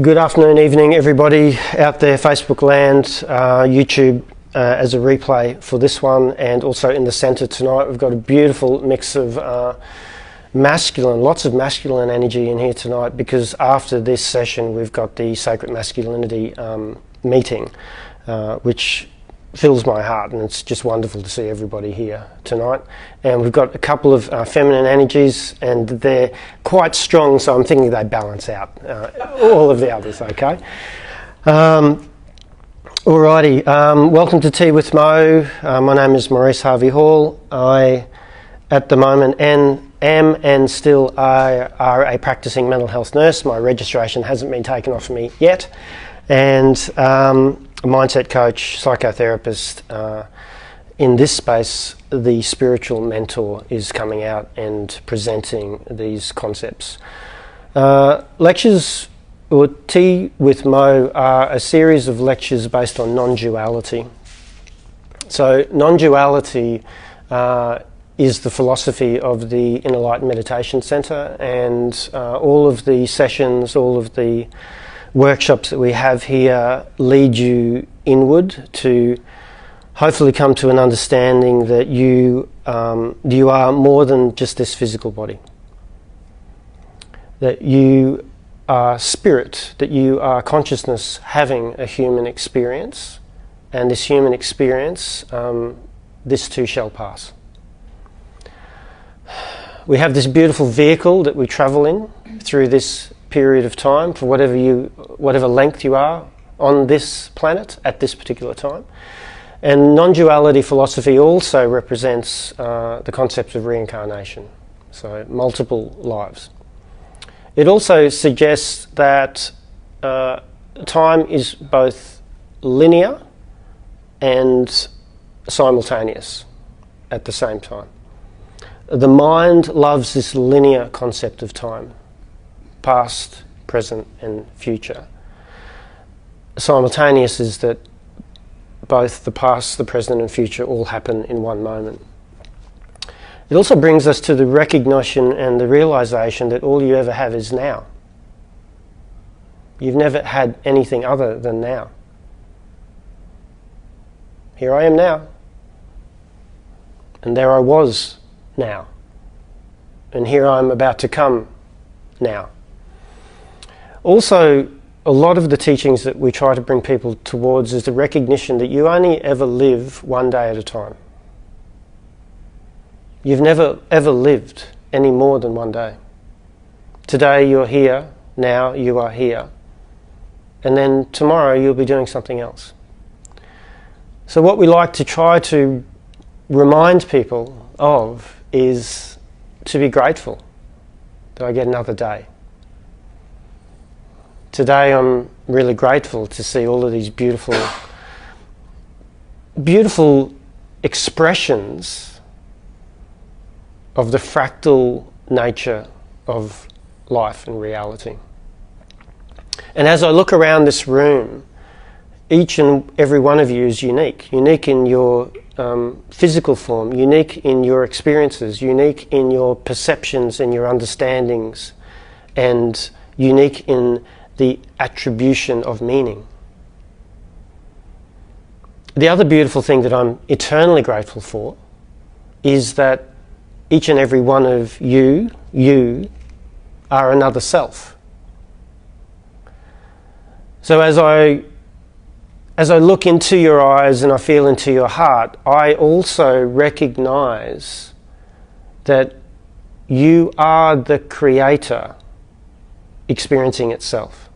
Good afternoon, evening, everybody out there, Facebook land, YouTube as a replay for this one, and also in the centre tonight we've got a beautiful mix of lots of masculine energy in here tonight, because after this session we've got the Sacred Masculinity meeting, which fills my heart, and it's just wonderful to see everybody here tonight. And we've got a couple of feminine energies, and they're quite strong, so I'm thinking they balance out all of the others, okay? Alrighty, welcome to Tea with Mo. My name is Maurice Harvey-Hall. I, at the moment, am and still are a practicing mental health nurse. My registration hasn't been taken off me yet, and a mindset coach, psychotherapist. In this space, the spiritual mentor is coming out and presenting these concepts. Lectures, or Tea with Mo, are a series of lectures based on non-duality. So non-duality is the philosophy of the Inner Light Meditation Centre, and all of the sessions, all of the workshops that we have here lead you inward to hopefully come to an understanding that you are more than just this physical body, that you are spirit, that you are consciousness having a human experience, and this human experience, this too shall pass. We have this beautiful vehicle that we travel in through this period of time, for whatever length you are on this planet at this particular time. And non-duality philosophy also represents the concept of reincarnation, so multiple lives. It also suggests that time is both linear and simultaneous at the same time. The mind loves this linear concept of time: past, present and future. Simultaneous is that both the past, the present and future all happen in one moment. It also brings us to the recognition and the realization that all you ever have is now. You've never had anything other than now. Here I am now, and there I was now, and here I'm about to come now. Also, a lot of the teachings that we try to bring people towards is the recognition that you only ever live one day at a time. You've never ever lived any more than one day. Today you're here, now you are here, and then tomorrow you'll be doing something else. So what we like to try to remind people of is to be grateful that I get another day. Today I'm really grateful to see all of these beautiful expressions of the fractal nature of life and reality. And as I look around this room, each and every one of you is unique. Unique in your physical form, unique in your experiences, unique in your perceptions and your understandings, and unique in the attribution of meaning. The other beautiful thing that I'm eternally grateful for is that each and every one of you are another self. So as I look into your eyes and I feel into your heart, I also recognize that you are the creator experiencing itself,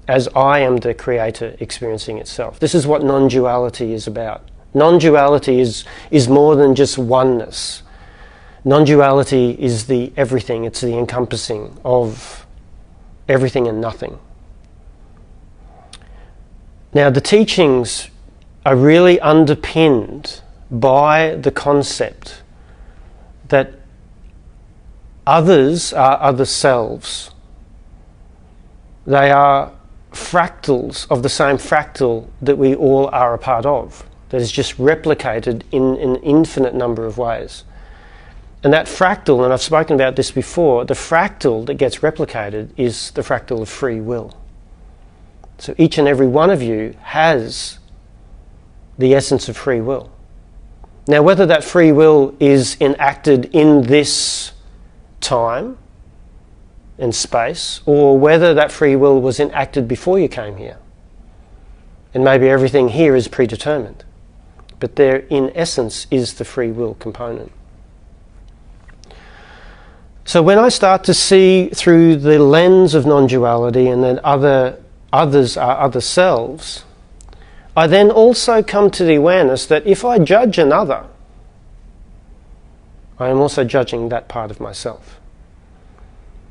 as I am the creator experiencing itself. This is what non-duality is about. Non-duality is more than just oneness. Non-duality is the everything, it's the encompassing of everything and nothing. Now, the teachings are really underpinned by the concept that others are other selves. They are fractals of the same fractal that we all are a part of, that is just replicated in an infinite number of ways. And that fractal, and I've spoken about this before, the fractal that gets replicated is the fractal of free will. So each and every one of you has the essence of free will. Now, whether that free will is enacted in this time and space, or whether that free will was enacted before you came here, and maybe everything here is predetermined, but there in essence is the free will component. So when I start to see through the lens of non-duality and that others are other selves, I then also come to the awareness that if I judge another, I am also judging that part of myself.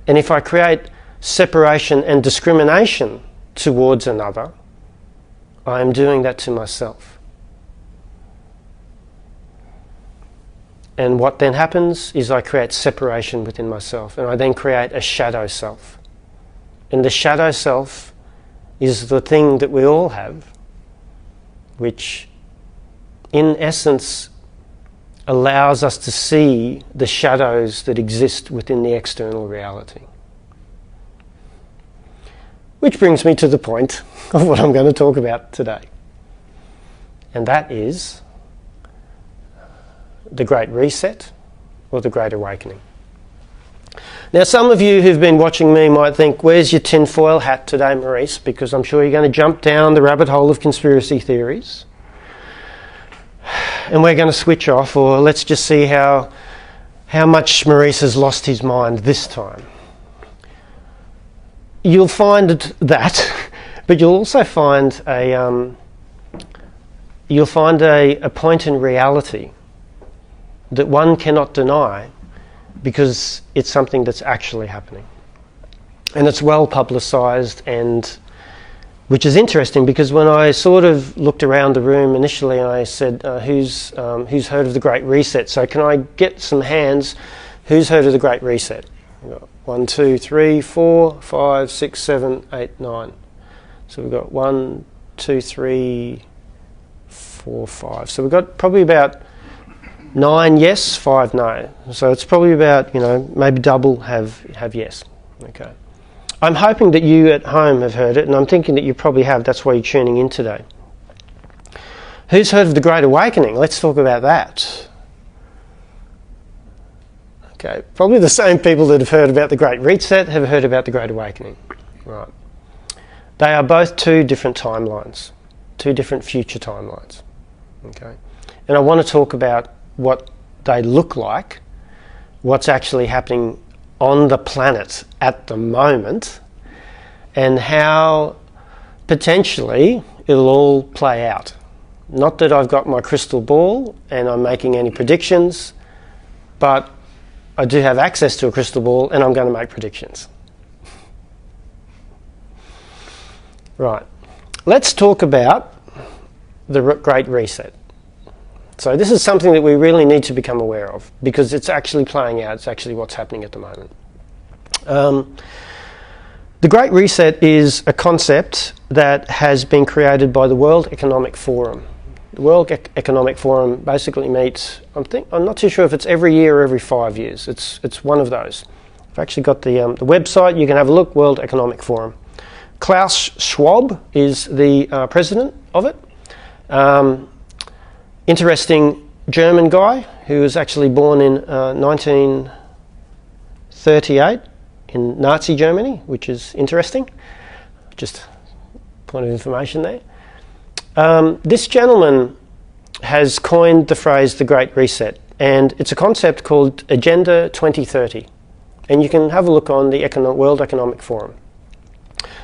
And if I create separation and discrimination towards another, I am doing that to myself. And what then happens is I create separation within myself, and I then create a shadow self. And the shadow self is the thing that we all have, which in essence allows us to see the shadows that exist within the external reality. Which brings me to the point of what I'm going to talk about today. And that is the Great Reset or the Great Awakening. Now, some of you who've been watching me might think, where's your tinfoil hat today, Maurice? Because I'm sure you're going to jump down the rabbit hole of conspiracy theories. And we're going to switch off, or let's just see how much Maurice has lost his mind this time. You'll find that, but you'll also find a point in reality that one cannot deny because it's something that's actually happening. And it's well publicised, and which is interesting because when I sort of looked around the room initially, I said, who's heard of the Great Reset? So can I get some hands? Who's heard of the Great Reset? We've got 1, 2, 3, 4, 5, 6, 7, 8, 9. So we've got 1, 2, 3, 4, 5. So we've got probably about 9 yes, 5 no. So it's probably about, maybe double have yes. Okay. I'm hoping that you at home have heard it, and I'm thinking that you probably have. That's why you're tuning in today. Who's heard of the Great Awakening? Let's talk about that. Okay, probably the same people that have heard about the Great Reset have heard about the Great Awakening. Right. They are both two different timelines, two different future timelines. Okay. And I want to talk about what they look like, what's actually happening on the planet at the moment, and how potentially it'll all play out. Not that I've got my crystal ball and I'm making any predictions, but I do have access to a crystal ball and I'm going to make predictions. Right, let's talk about the Great Reset. So this is something that we really need to become aware of because it's actually playing out, it's actually what's happening at the moment. The Great Reset is a concept that has been created by the World Economic Forum. The World Economic Forum basically meets, I'm not too sure if it's every year or every 5 years. It's one of those. I've actually got the website, you can have a look, World Economic Forum. Klaus Schwab is the president of it. Interesting German guy who was actually born in 1938 in Nazi Germany, which is interesting. Just point of information there. This gentleman has coined the phrase the Great Reset, and it's a concept called Agenda 2030. And you can have a look on the World Economic Forum.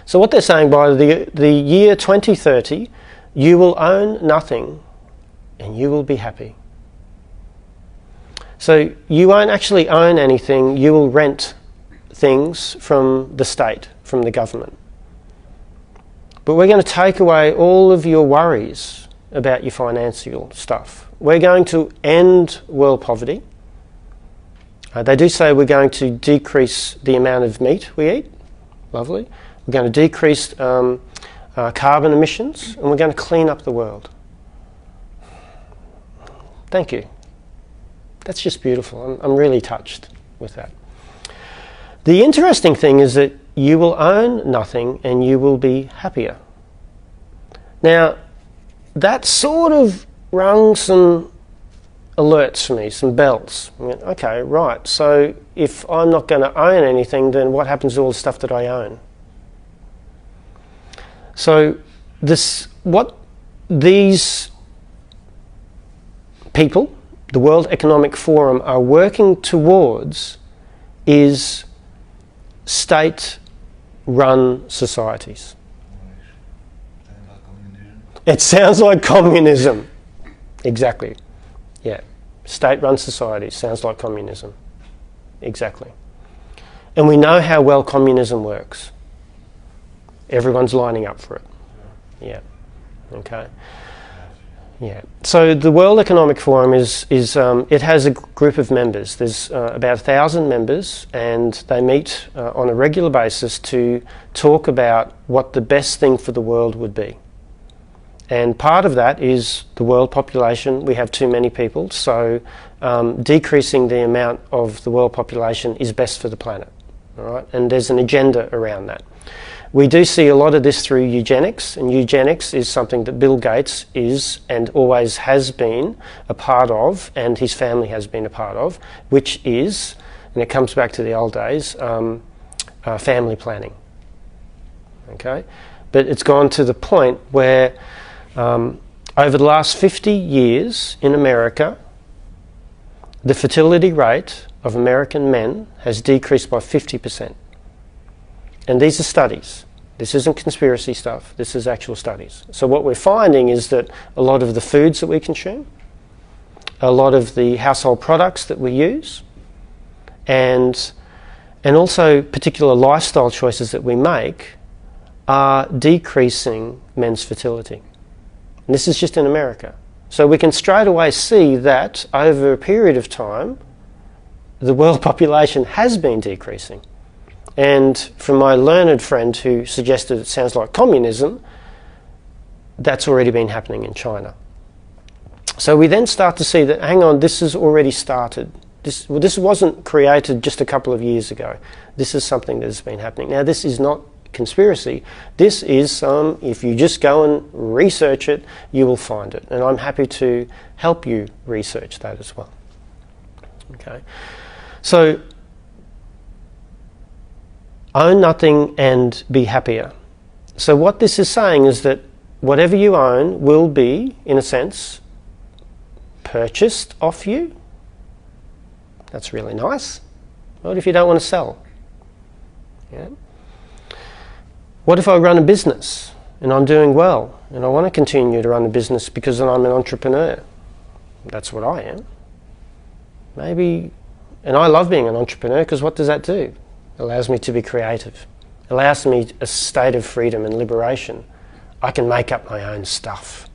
So what they're saying by the year 2030, you will own nothing and you will be happy. So you won't actually own anything, you will rent things from the state, from the government. But we're going to take away all of your worries about your financial stuff. We're going to end world poverty. They do say we're going to decrease the amount of meat we eat. Lovely. We're going to decrease carbon emissions, and we're going to clean up the world. Thank you. That's just beautiful. I'm really touched with that. The interesting thing is that you will own nothing and you will be happier. Now, that sort of rung some alerts for me, some bells. I went, okay, right, so if I'm not going to own anything, then what happens to all the stuff that I own? So what these people, the World Economic Forum, are working towards is state-run societies. It sounds like communism. Exactly. Yeah. State-run societies sounds like communism. Exactly. And we know how well communism works. Everyone's lining up for it. Yeah. Okay. Yeah. So the World Economic Forum it has a group of members. There's about 1,000 members, and they meet on a regular basis to talk about what the best thing for the world would be. And part of that is the world population. We have too many people, so decreasing the amount of the world population is best for the planet. All right? And there's an agenda around that. We do see a lot of this through eugenics, and eugenics is something that Bill Gates is and always has been a part of, and his family has been a part of, which is, and it comes back to the old days, family planning. Okay? But it's gone to the point where over the last 50 years in America, the fertility rate of American men has decreased by 50%. And these are studies. This isn't conspiracy stuff. This is actual studies. So what we're finding is that a lot of the foods that we consume, a lot of the household products that we use, and also particular lifestyle choices that we make are decreasing men's fertility. And this is just in America. So we can straight away see that over a period of time, the world population has been decreasing. And from my learned friend who suggested it sounds like communism, that's already been happening in China. So we then start to see that, hang on, this has already started. This wasn't created just a couple of years ago. This is something that has been happening. Now, this is not conspiracy. This is if you just go and research it, you will find it. And I'm happy to help you research that as well. Okay. So, own nothing and be happier. So what this is saying is that whatever you own will be, in a sense, purchased off you. That's really nice. What if you don't want to sell? Yeah. What if I run a business and I'm doing well and I want to continue to run a business because I'm an entrepreneur? That's what I am. Maybe, and I love being an entrepreneur because what does that do? It allows me to be creative. It allows me a state of freedom and liberation. I can make up my own stuff.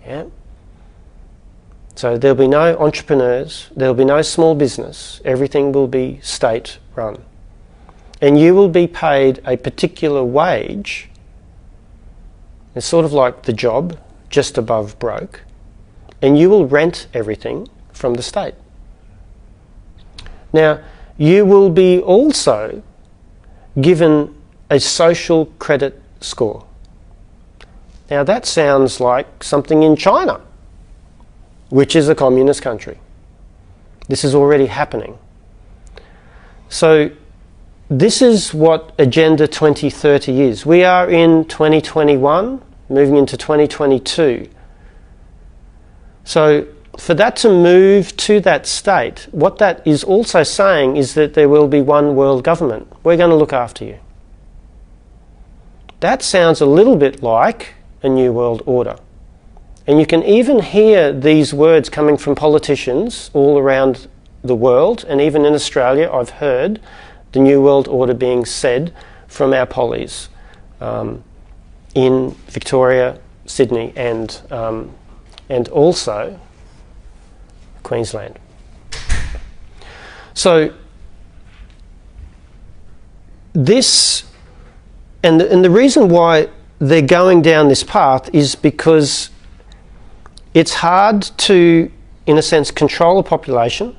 Yeah. So there'll be no entrepreneurs, there'll be no small business. Everything will be state run. And you will be paid a particular wage. It's sort of like the job, just above broke. And you will rent everything from the state. Now, you will be also given a social credit score. Now that sounds like something in China, which is a communist country. This is already happening. So this is what Agenda 2030 is. We are in 2021, moving into 2022. So for that to move to that state, what that is also saying is that there will be one world government. We're going to look after you. That sounds a little bit like a new world order. And you can even hear these words coming from politicians all around the world, and even in Australia I've heard the new world order being said from our pollies in Victoria, Sydney and also Queensland. So this, and the reason why they're going down this path is because it's hard to in a sense, control a population.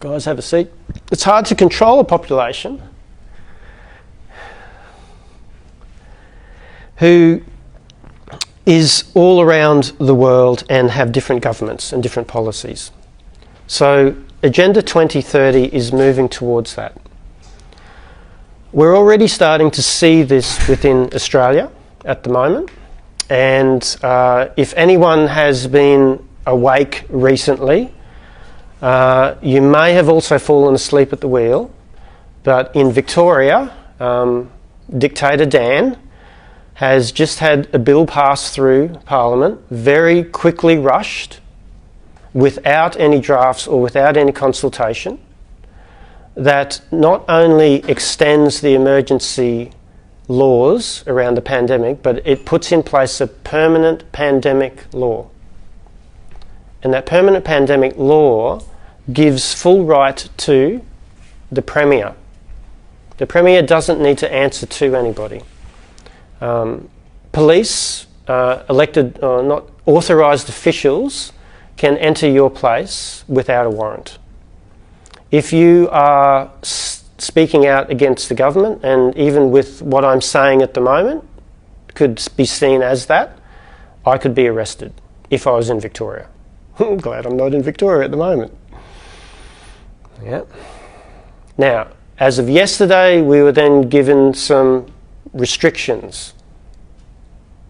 Guys, have a seat. It's hard to control a population who is all around the world and have different governments and different policies. So Agenda 2030 is moving towards that. We're already starting to see this within Australia at the moment, and if anyone has been awake recently, you may have also fallen asleep at the wheel, but in Victoria, Dictator Dan has just had a bill passed through Parliament, very quickly rushed, without any drafts or without any consultation, that not only extends the emergency laws around the pandemic, but it puts in place a permanent pandemic law. And that permanent pandemic law gives full right to the Premier. The Premier doesn't need to answer to anybody. Police, elected or not authorised officials, can enter your place without a warrant. If you are speaking out against the government, and even with what I'm saying at the moment could be seen as that, I could be arrested if I was in Victoria. I'm glad I'm not in Victoria at the moment. Yeah. Now, as of yesterday, we were then given some restrictions.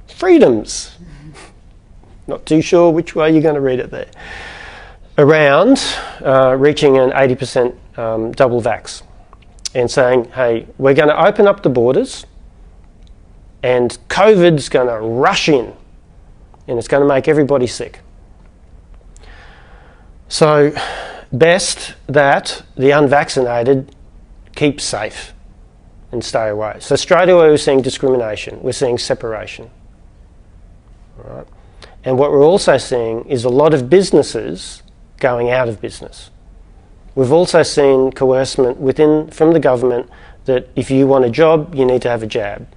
Freedoms. Not too sure which way you're going to read it there. Around reaching an 80% double vax and saying, hey, we're going to open up the borders and COVID's going to rush in and it's going to make everybody sick. So best that the unvaccinated keep safe and stay away. So straight away we're seeing discrimination, we're seeing separation. All right. And what we're also seeing is a lot of businesses going out of business. We've also seen coercement from the government that if you want a job, you need to have a jab.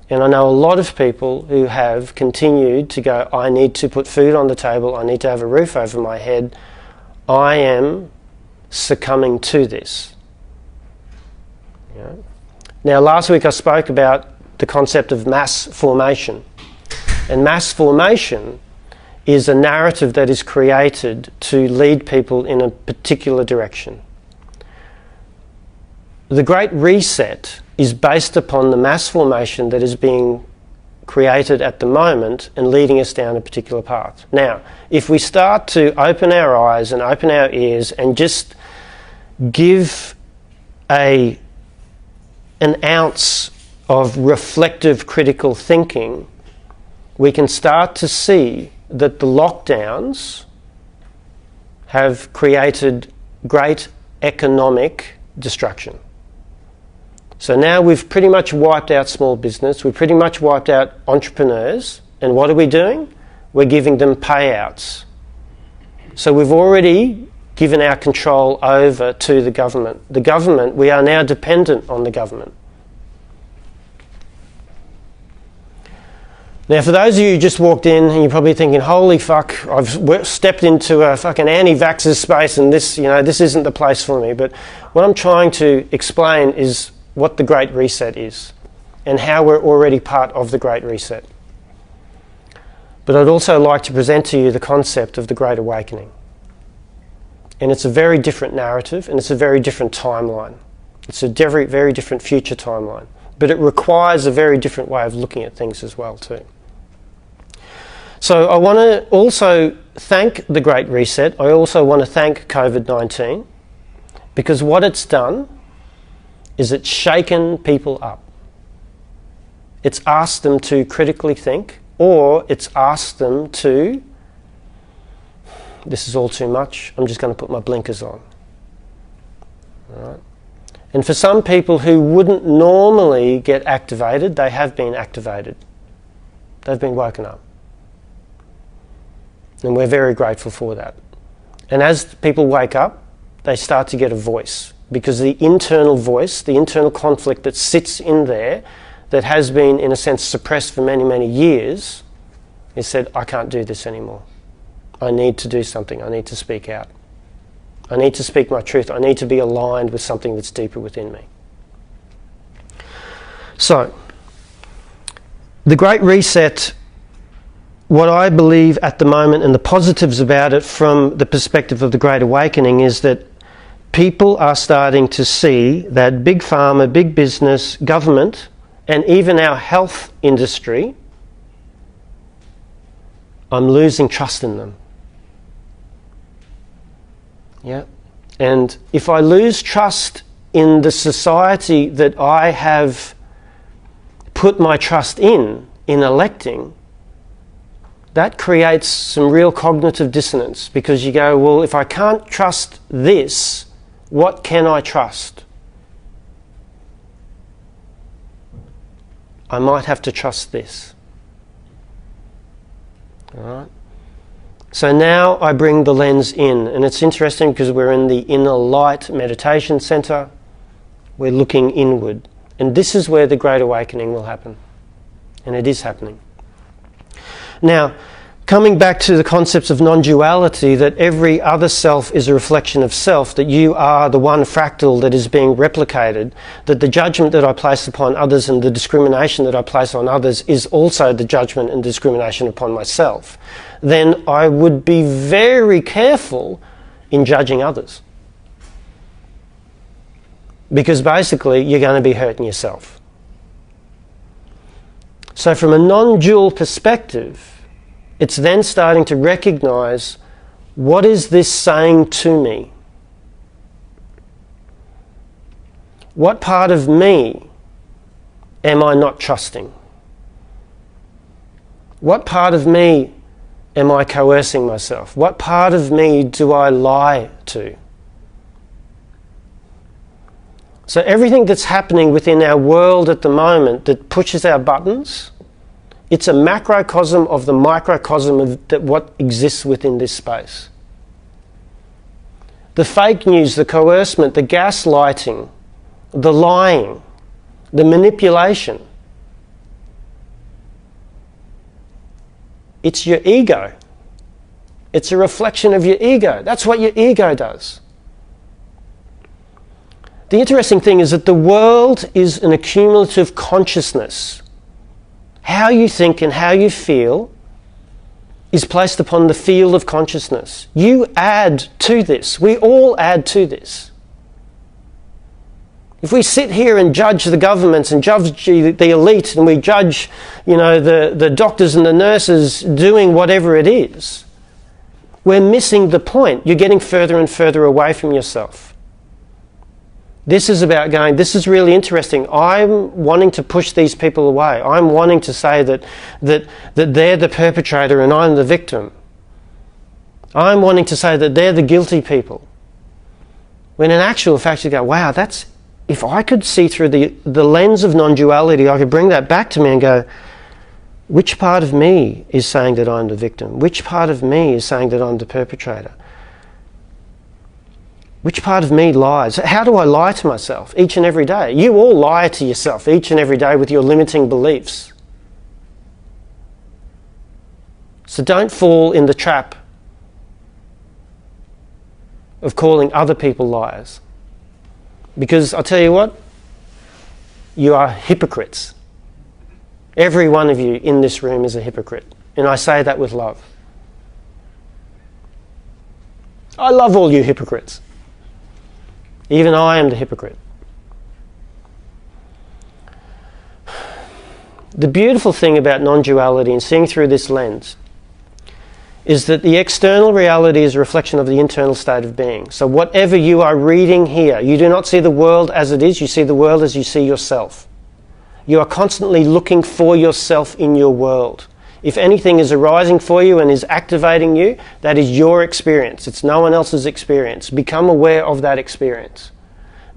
And I know a lot of people who have continued to go, I need to put food on the table, I need to have a roof over my head. I am succumbing to this. Yeah. Now, last week I spoke about the concept of mass formation. And mass formation is a narrative that is created to lead people in a particular direction. The Great Reset is based upon the mass formation that is being created at the moment and leading us down a particular path. Now, if we start to open our eyes and open our ears and just give an ounce of reflective critical thinking, we can start to see that the lockdowns have created great economic destruction. So now we've pretty much wiped out small business, we've pretty much wiped out entrepreneurs, and what are we doing? We're giving them payouts. So we've already given our control over to the government. The government, we are now dependent on the government. Now, for those of you who just walked in and you're probably thinking, holy fuck, I've stepped into a fucking anti-vaxxer space and this, this isn't the place for me. But what I'm trying to explain is what the Great Reset is and how we're already part of the Great Reset. But I'd also like to present to you the concept of the Great Awakening. And it's a very different narrative and it's a very different timeline. It's a very, very different future timeline. But it requires a very different way of looking at things as well too. So I want to also thank the Great Reset. I also want to thank COVID-19 because what it's done is it's shaken people up. It's asked them to critically think, or it's asked them to, this is all too much, I'm just going to put my blinkers on. All right. And for some people who wouldn't normally get activated, they have been activated. They've been woken up. And we're very grateful for that. And as people wake up, they start to get a voice. Because the internal voice, the internal conflict that sits in there, that has been, in a sense, suppressed for many, many years, has said, I can't do this anymore. I need to do something. I need to speak out. I need to speak my truth. I need to be aligned with something that's deeper within me. So, the Great Reset, what I believe at the moment, and the positives about it from the perspective of the Great Awakening, is that people are starting to see that big pharma, big business, government, and even our health industry, I'm losing trust in them. Yeah. And if I lose trust in the society that I have put my trust in electing, that creates some real cognitive dissonance, because you go, well, if I can't trust this, what can I trust? I might have to trust this. All right? So now I bring the lens in, and it's interesting because we're in the Inner Light Meditation Centre. We're looking inward, and this is where the Great Awakening will happen, and it is happening. Now, coming back to the concepts of non-duality, that every other self is a reflection of self, that you are the one fractal that is being replicated, that the judgment that I place upon others and the discrimination that I place on others is also the judgment and discrimination upon myself, then I would be very careful in judging others. Because basically you're going to be hurting yourself. So from a non-dual perspective, it's then starting to recognise, what is this saying to me? What part of me am I not trusting? What part of me am I coercing myself? What part of me do I lie to? So everything that's happening within our world at the moment that pushes our buttons, it's a macrocosm of the microcosm of what exists within this space. The fake news, the coercement, the gaslighting, the lying, the manipulation. It's your ego. It's a reflection of your ego. That's what your ego does. The interesting thing is that the world is an accumulative consciousness. How you think and how you feel is placed upon the field of consciousness. You add to this. We all add to this. If we sit here and judge the governments and judge the elite, and we judge, the doctors and the nurses doing whatever it is, we're missing the point. You're getting further and further away from yourself. This is about going, this is really interesting. I'm wanting to push these people away. I'm wanting to say that they're the perpetrator and I'm the victim. I'm wanting to say that they're the guilty people. When in actual fact you go, wow, if I could see through the lens of non-duality, I could bring that back to me and go, which part of me is saying that I'm the victim? Which part of me is saying that I'm the perpetrator? Which part of me lies? How do I lie to myself each and every day? You all lie to yourself each and every day with your limiting beliefs. So don't fall in the trap of calling other people liars. Because I'll tell you what, you are hypocrites. Every one of you in this room is a hypocrite. And I say that with love. I love all you hypocrites. Even I am the hypocrite. The beautiful thing about non-duality and seeing through this lens is that the external reality is a reflection of the internal state of being. So whatever you are reading here, you do not see the world as it is, you see the world as you see yourself. You are constantly looking for yourself in your world. If anything is arising for you and is activating you, that is your experience. It's no one else's experience. Become aware of that experience.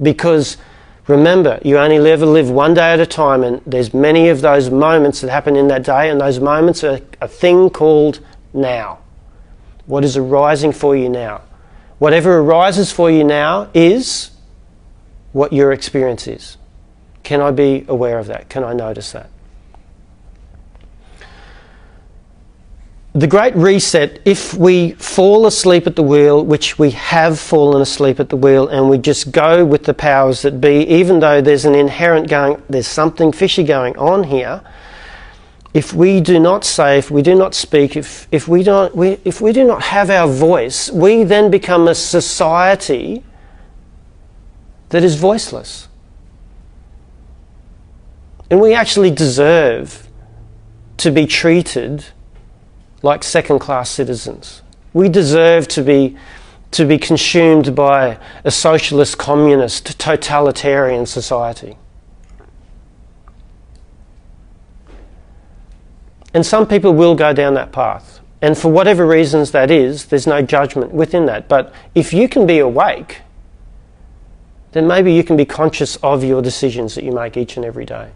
Because remember, you only ever live one day at a time, and there's many of those moments that happen in that day, and those moments are a thing called now. What is arising for you now? Whatever arises for you now is what your experience is. Can I be aware of that? Can I notice that? the Great Reset, if we fall asleep at the wheel, which we have fallen asleep at the wheel, and we just go with the powers that be, even though there's an inherent there's something fishy going on here, if we do not say, if we do not speak, if we do not have our voice, we then become a society that is voiceless. And we actually deserve to be treated like second-class citizens. We deserve to be consumed by a socialist, communist, totalitarian society. And some people will go down that path. And for whatever reasons that is, there's no judgment within that. But if you can be awake, then maybe you can be conscious of your decisions that you make each and every day.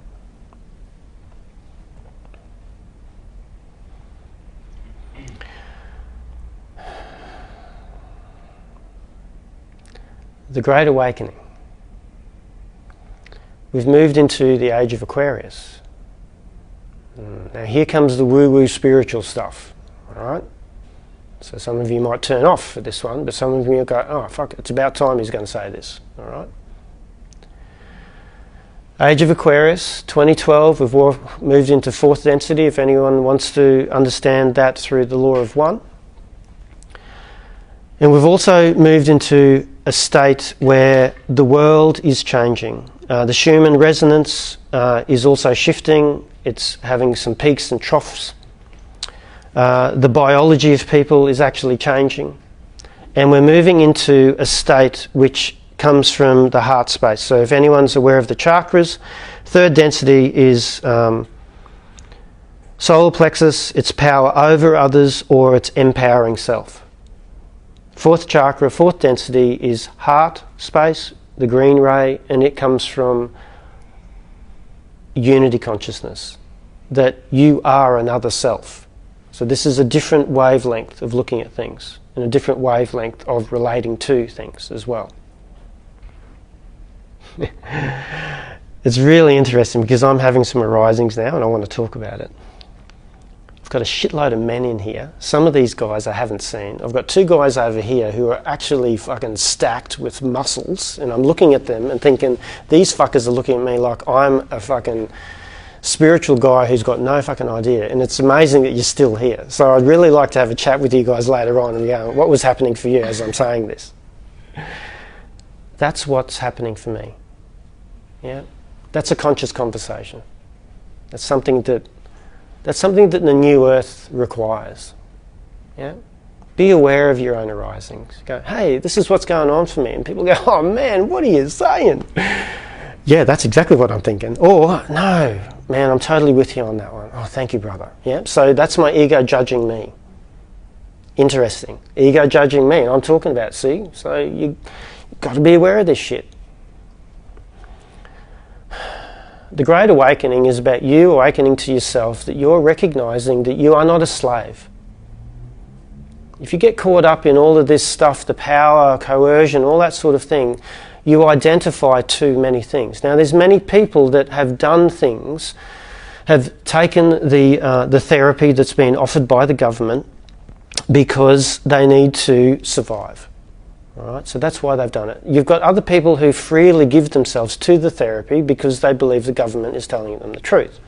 The Great Awakening. We've moved into the age of Aquarius. Now here comes the woo-woo spiritual stuff, all right? So some of you might turn off for this one, but some of you will go, oh fuck, it's about time he's going to say this, all right? Age of Aquarius, 2012, we've moved into fourth density, if anyone wants to understand that through the law of one. And we've also moved into a state where the world is changing. The Schumann resonance is also shifting. It's having some peaks and troughs. The biology of people is actually changing. And we're moving into a state which comes from the heart space. So if anyone's aware of the chakras, third density is solar plexus, it's power over others, or it's empowering self. Fourth chakra, fourth density is heart space, the green ray, and it comes from unity consciousness, that you are another self. So this is a different wavelength of looking at things, and a different wavelength of relating to things as well. It's really interesting because I'm having some arisings now and I want to talk about it. I've got a shitload of men in here. Some of these guys I haven't seen. I've got two guys over here who are actually fucking stacked with muscles, and I'm looking at them and thinking, these fuckers are looking at me like I'm a fucking spiritual guy who's got no fucking idea. And it's amazing that you're still here. So I'd really like to have a chat with you guys later on and go, what was happening for you as I'm saying this? That's what's happening for me. Yeah, that's a conscious conversation. That's something that the new earth requires. Yeah, be aware of your own arisings. Go, hey, this is what's going on for me, and people go, oh man, what are you saying? Yeah, that's exactly what I'm thinking. Or no, man, I'm totally with you on that one. Oh, thank you, brother. Yeah, so that's my ego judging me. Interesting, ego judging me, and I'm talking about. See, so you got to be aware of this shit. The Great Awakening is about you awakening to yourself, that you're recognizing that you are not a slave. If you get caught up in all of this stuff, the power, coercion, all that sort of thing, you identify too many things. Now, there's many people that have done things, have taken the therapy that's been offered by the government because they need to survive. All right, so that's why they've done it. You've got other people who freely give themselves to the therapy because they believe the government is telling them the truth.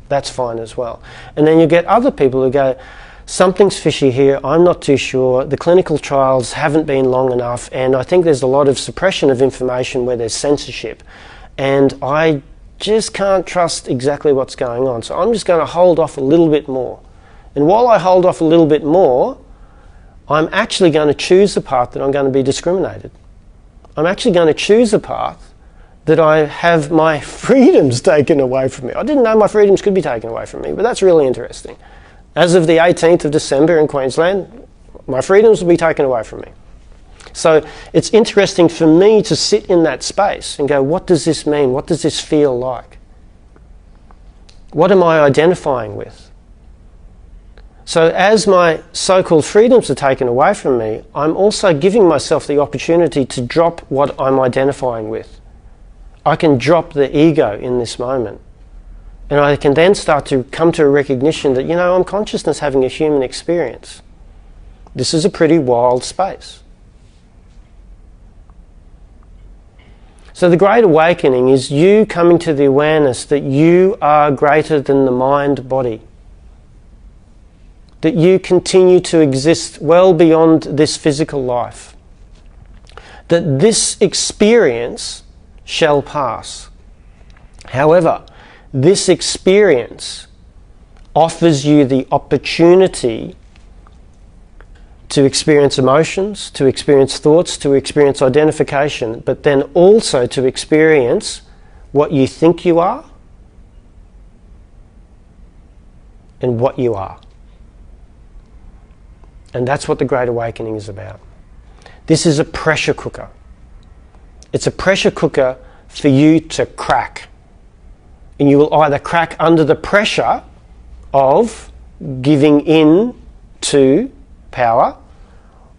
That's fine as well. And then you get other people who go, something's fishy here, I'm not too sure, the clinical trials haven't been long enough, and I think there's a lot of suppression of information where there's censorship, and I just can't trust exactly what's going on, so I'm just going to hold off a little bit more. And while I hold off a little bit more, I'm actually going to choose the path that I'm going to be discriminated. I'm actually going to choose a path that I have my freedoms taken away from me. I didn't know my freedoms could be taken away from me, but that's really interesting. As of the 18th of December in Queensland, my freedoms will be taken away from me. So it's interesting for me to sit in that space and go, what does this mean? What does this feel like? What am I identifying with? So as my so-called freedoms are taken away from me, I'm also giving myself the opportunity to drop what I'm identifying with. I can drop the ego in this moment And I can then start to come to a recognition that, you know, I'm consciousness having a human experience. This is a pretty wild space. So the Great Awakening is you coming to the awareness that you are greater than the mind-body. That you continue to exist well beyond this physical life. That this experience shall pass. However, this experience offers you the opportunity to experience emotions, to experience thoughts, to experience identification, but then also to experience what you think you are and what you are. And that's what the Great Awakening is about. This is a pressure cooker. It's a pressure cooker for you to crack. And you will either crack under the pressure of giving in to power,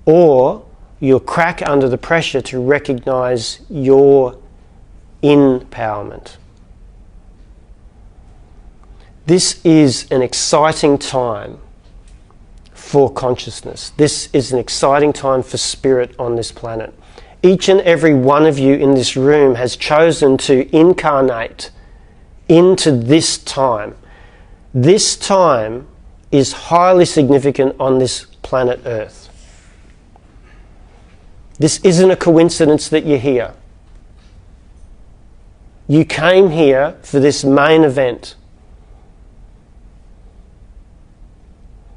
or you'll crack under the pressure to recognize your empowerment. This is an exciting time for consciousness. This is an exciting time for spirit on this planet. Each and every one of you in this room has chosen to incarnate into this time. This time is highly significant on this planet Earth. This isn't a coincidence that you're here. You came here for this main event.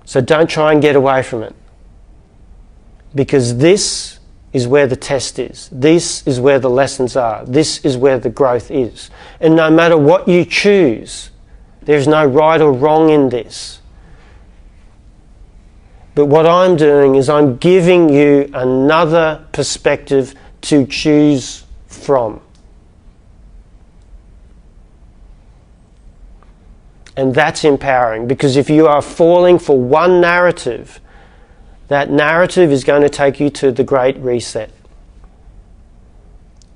So don't try and get away from it. Because this is where the test is. This is where the lessons are. This is where the growth is. And no matter what you choose, there's no right or wrong in this. But what I'm doing is I'm giving you another perspective to choose from. And that's empowering, because if you are falling for one narrative, that narrative is going to take you to the Great Reset.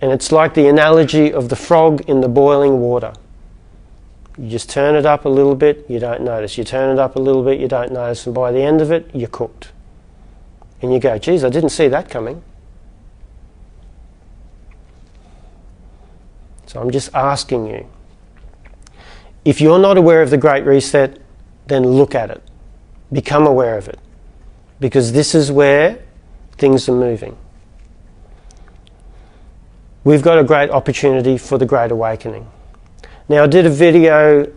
And it's like the analogy of the frog in the boiling water. You just turn it up a little bit, you don't notice. You turn it up a little bit, you don't notice. And by the end of it, you're cooked. And you go, geez, I didn't see that coming. So I'm just asking you, if you're not aware of the Great Reset, then look at it. Become aware of it. Because this is where things are moving. We've got a great opportunity for the Great Awakening. Now, I did a video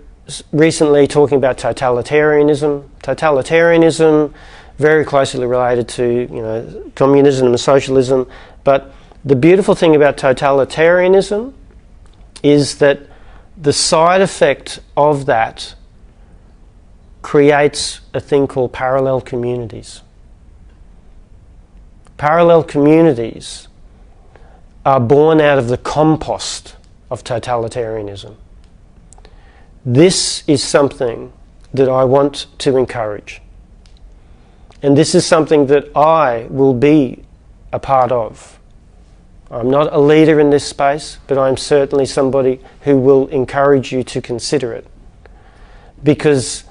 recently talking about totalitarianism. Totalitarianism, very closely related to, communism and socialism. But the beautiful thing about totalitarianism is that the side effect of that creates a thing called parallel communities. Parallel communities are born out of the compost of totalitarianism. This is something that I want to encourage. And this is something that I will be a part of. I'm not a leader in this space, but I'm certainly somebody who will encourage you to consider it. Because,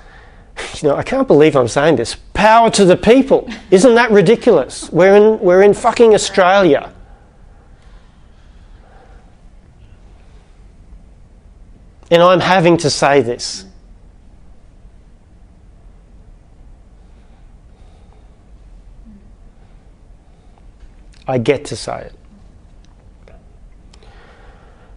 I can't believe I'm saying this. Power to the people. Isn't that ridiculous? We're in fucking Australia. And I'm having to say this. I get to say it.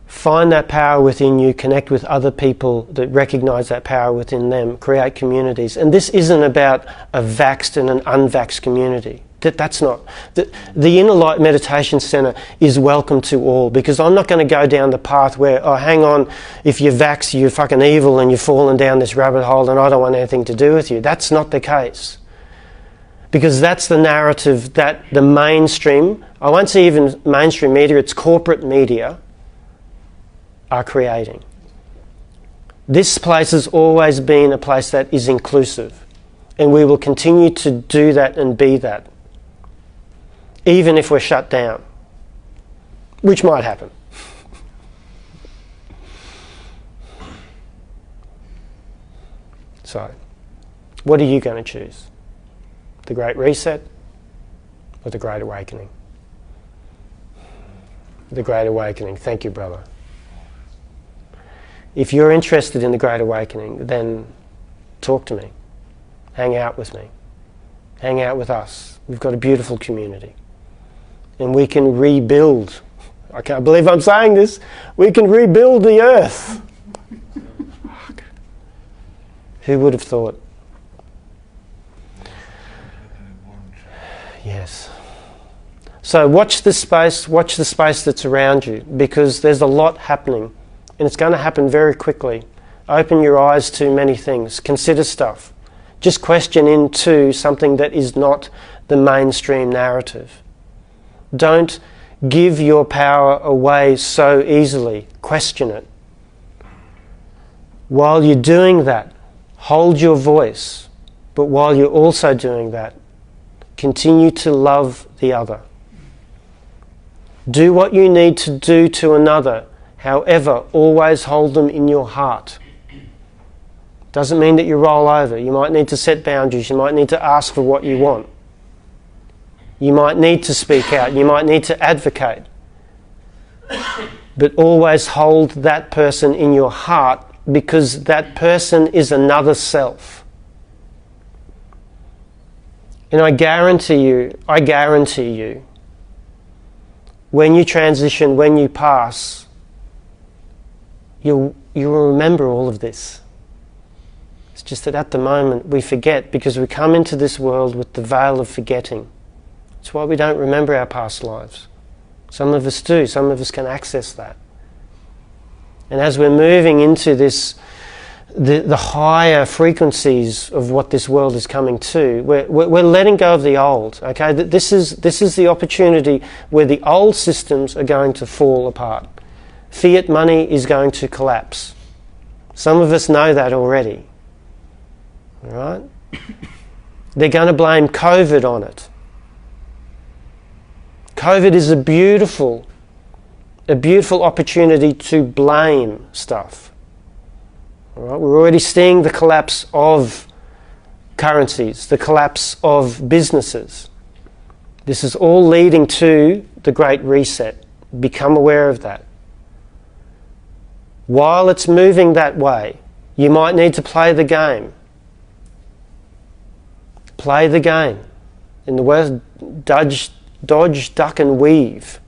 Find that power within you, connect with other people that recognise that power within them, create communities. And this isn't about a vaxxed and an unvaxxed community. That's not. The Inner Light Meditation Centre is welcome to all, because I'm not going to go down the path where, oh, hang on, if you're vaxxed, you're fucking evil and you're falling down this rabbit hole and I don't want anything to do with you. That's not the case. Because that's the narrative that the mainstream, I won't say even mainstream media, it's corporate media, are creating. This place has always been a place that is inclusive, and we will continue to do that and be that, even if we're shut down, which might happen. So, what are you going to choose? The Great Reset or the Great Awakening? The Great Awakening. Thank you, brother. If you're interested in the Great Awakening, then talk to me. Hang out with me. Hang out with us. We've got a beautiful community. And we can rebuild. I can't believe I'm saying this. We can rebuild the earth. Who would have thought? Yes. So watch the space that's around you, because there's a lot happening and it's going to happen very quickly. Open your eyes to many things. Consider stuff. Just question into something that is not the mainstream narrative. Don't give your power away so easily. Question it. While you're doing that, hold your voice. But while you're also doing that, continue to love the other. Do what you need to do to another. However, always hold them in your heart. Doesn't mean that you roll over. You might need to set boundaries. You might need to ask for what you want. You might need to speak out. You might need to advocate. But always hold that person in your heart, because that person is another self. And I guarantee you, when you transition, when you pass, you will remember all of this. It's just that at the moment we forget, because we come into this world with the veil of forgetting. That's why we don't remember our past lives. Some of us do. Some of us can access that. And as we're moving into this, the higher frequencies of what this world is coming to, we're letting go of the old. Okay, this is the opportunity where the old systems are going to fall apart. Fiat money is going to collapse. Some of us know that already. All right? They're going to blame COVID on it. COVID is a beautiful opportunity to blame stuff. All right? We're already seeing the collapse of currencies, the collapse of businesses. This is all leading to the Great Reset. Become aware of that. While it's moving that way, you might need to play the game. Play the game. In the word, dodge, duck and weave.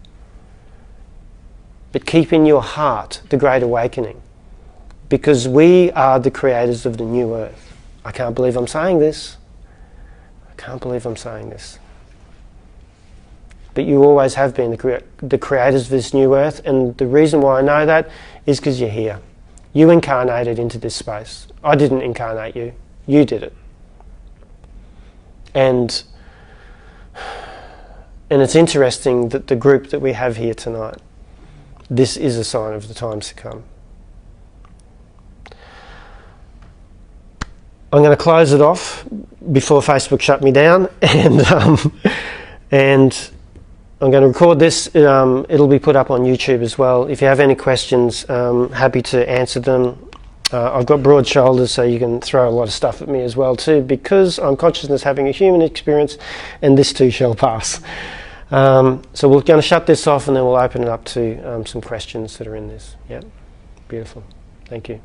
But keep in your heart the Great Awakening. Because we are the creators of the new earth. I can't believe I'm saying this. I can't believe I'm saying this. But you always have been the creators of this new earth, and the reason why I know that is because you're here. You incarnated into this space. I didn't incarnate you. You did it. And it's interesting that the group that we have here tonight, this is a sign of the times to come. I'm going to close it off before Facebook shut me down, and I'm going to record this. It'll be put up on YouTube as well. If you have any questions, happy to answer them. I've got broad shoulders, so you can throw a lot of stuff at me as well too, because I'm consciousness having a human experience, and this too shall pass. So we're going to shut this off, and then we'll open it up to some questions that are in this. Yeah, beautiful. Thank you.